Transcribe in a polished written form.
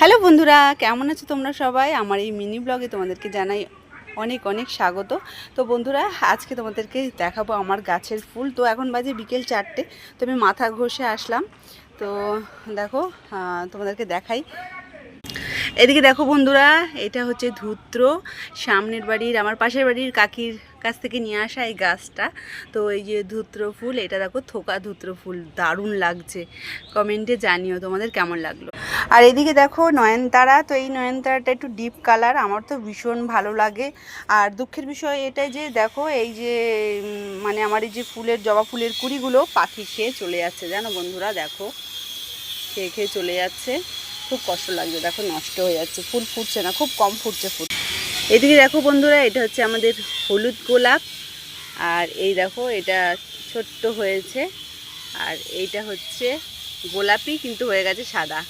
Hello বন্ধুরা, কেমন আছো তোমরা সবাই? আমার এই মিনি ব্লগে তোমাদেরকে জানাই অনেক অনেক স্বাগত। তো বন্ধুরা, আজকে তোমাদেরকে দেখাবো আমার গাছের ফুল। তো এখন বাজে বিকেল 4টে। তো আমি মাথা ঘষে আসলাম। তো দেখো, তোমাদেরকে দেখাই। এদিকে দেখো বন্ধুরা, এটা হচ্ছে ধূত্র। সামনের বাড়ির, আমার পাশের বাড়ির কাকির কাছ থেকে নিয়ে আসা এই গাছটা। তো এই যে ধূত্র ফুল, এটা দেখো থোকা ধূত্র ফুল, দারুণ লাগছে। কমেন্টে জানিও তোমাদের কেমন লাগলো। আর এদিকে দেখো নয়নতারা। তো এই নয়নতারাটা একটু ডিপ কালার, আমার তো ভীষণ ভালো লাগে। আর দুঃখের বিষয় এটাই যে দেখো, এই যে মানে আমার এই যে ফুলের, জবা ফুলের কুড়িগুলো পাখি খেয়ে চলে যাচ্ছে, জানো বন্ধুরা? দেখো, খেয়ে খেয়ে চলে যাচ্ছে। খুব কষ্ট লাগছে, দেখো নষ্ট হয়ে যাচ্ছে, ফুল ফুটছে না, খুব কম ফুটছে ফুল। এদিকে দেখো বন্ধুরা, এটা হচ্ছে আমাদের হলুদ গোলাপ। আর এই দেখো, এটা ছোট্ট হয়েছে। আর এইটা হচ্ছে গোলাপি, কিন্তু হয়ে গেছে সাদা।